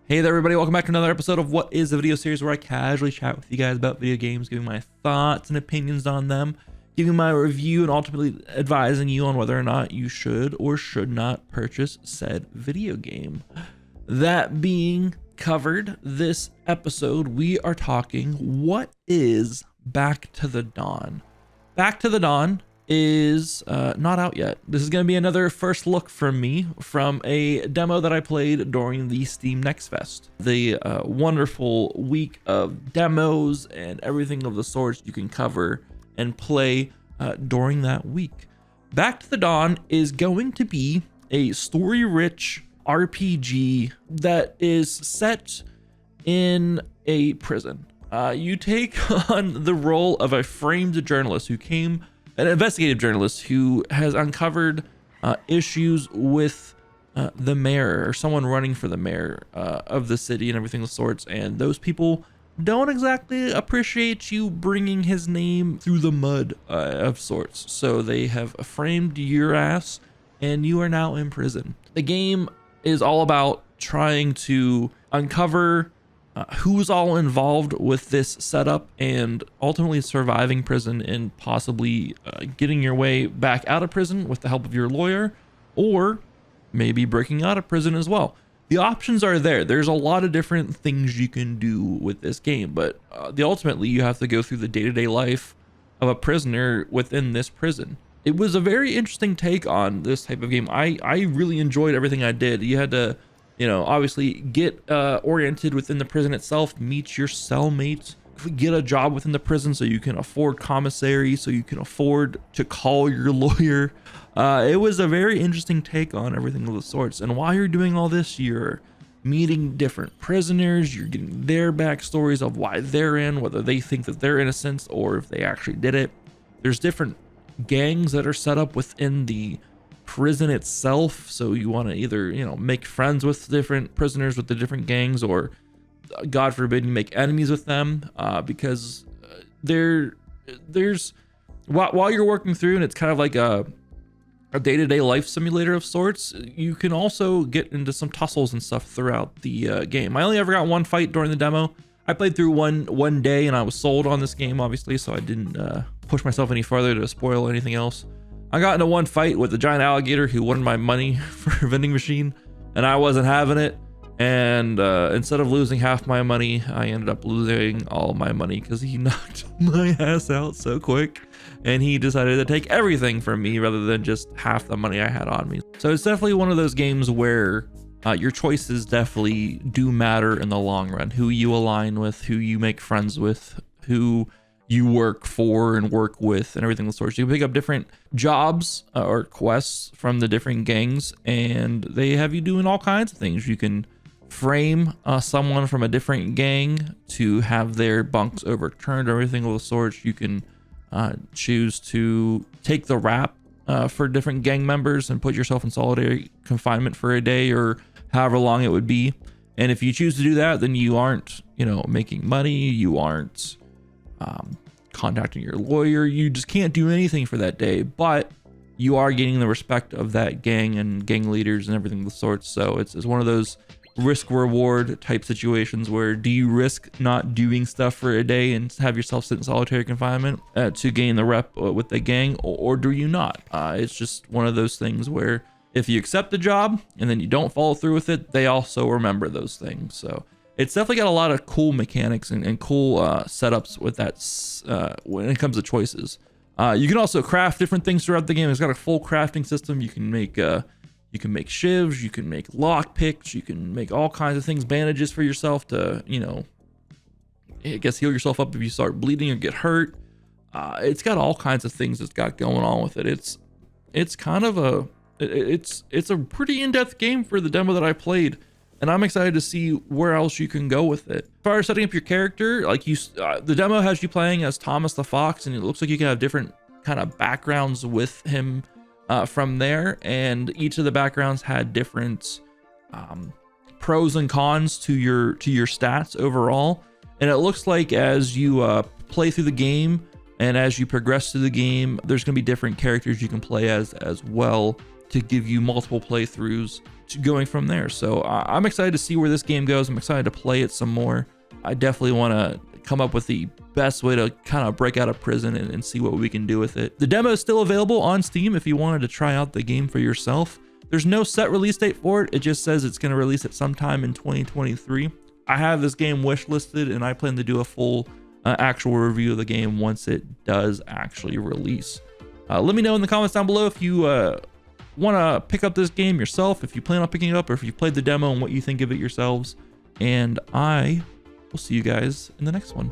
Hey there everybody, welcome back to another episode of What Is a Video series, where I casually chat with you guys about video games, giving my thoughts and opinions on them, giving my review, and ultimately advising you on whether or not you should or should not purchase said video game. That being covered, this episode we are talking what is Back to the Dawn. Back to the Dawn is not out yet. This is going to be another first look from me from a demo that I played during the Steam Next Fest. The wonderful week of demos and everything of the sorts you can cover and play during that week. Back to the Dawn is going to be a story-rich RPG that is set in a prison. You take on the role of a framed journalist an investigative journalist who has uncovered issues with the mayor or someone running for the mayor of the city and everything of the sorts, and those people don't exactly appreciate you bringing his name through the mud of sorts. So they have framed your ass and you are now in prison. The game is all about trying to uncover who's all involved with this setup and ultimately surviving prison and possibly getting your way back out of prison with the help of your lawyer, or maybe breaking out of prison as well. The options are there. There's a lot of different things you can do with this game, but ultimately you have to go through the day-to-day life of a prisoner within this prison. It was a very interesting take on this type of game. I really enjoyed everything I did. You had to obviously get oriented within the prison itself, meet your cellmates, get a job within the prison so you can afford commissary, so you can afford to call your lawyer. It was a very interesting take on everything of the sorts. And while you're doing all this, you're meeting different prisoners, you're getting their backstories of why they're in, whether they think that they're innocent or if they actually did it. There's different gangs that are set up within the prison itself, so you want to either make friends with different prisoners with the different gangs, or God forbid you make enemies with them, because there's while you're working through, and it's kind of like a day-to-day life simulator of sorts, you can also get into some tussles and stuff throughout the game. I only ever got one fight during the demo. I played through one day and I was sold on this game, obviously, so I didn't push myself any further to spoil anything else. I got into one fight with a giant alligator who wanted my money for a vending machine, and I wasn't having it. And instead of losing half my money, I ended up losing all my money because he knocked my ass out so quick, and he decided to take everything from me rather than just half the money I had on me. So it's definitely one of those games where your choices definitely do matter in the long run. Who you align with, who you make friends with, who you work for and work with, and everything of the sort. You can pick up different jobs or quests from the different gangs, and they have you doing all kinds of things. You can frame someone from a different gang to have their bunks overturned, or everything of the sort. You can choose to take the rap for different gang members and put yourself in solitary confinement for a day or however long it would be. And if you choose to do that, then you aren't making money, you aren't contacting your lawyer, you just can't do anything for that day, but you are gaining the respect of that gang and gang leaders and everything of the sorts. So it's one of those risk reward type situations where, do you risk not doing stuff for a day and have yourself sit in solitary confinement to gain the rep with the gang, or do you not? It's just one of those things where if you accept the job and then you don't follow through with it, they also remember those things. So it's definitely got a lot of cool mechanics and cool setups with that when it comes to choices. You can also craft different things throughout the game. It's got a full crafting system. You can make shivs, you can make lock picks, you can make all kinds of things, bandages for yourself to I guess heal yourself up if you start bleeding or get hurt. It's got all kinds of things it's got going on with it. It's kind of it's a pretty in-depth game for the demo that I played, and I'm excited to see where else you can go with it. As far as setting up your character, like the demo has you playing as Thomas the Fox, and it looks like you can have different kind of backgrounds with him from there, and each of the backgrounds had different pros and cons to your stats overall. And it looks like as you play through the game and as you progress through the game, there's going to be different characters you can play as well. to give you multiple playthroughs going from there. So I'm excited to see where this game goes. I'm excited to play it some more. I definitely want to come up with the best way to kind of break out of prison and see what we can do with it. The demo is still available on Steam if you wanted to try out the game for yourself. There's no set release date for it. It just says it's going to release at sometime in 2023. I have this game wishlisted, and I plan to do a full actual review of the game once it does actually release. Let me know in the comments down below if you want to pick up this game yourself, if you plan on picking it up, or if you played the demo and what you think of it yourselves. And I will see you guys in the next one.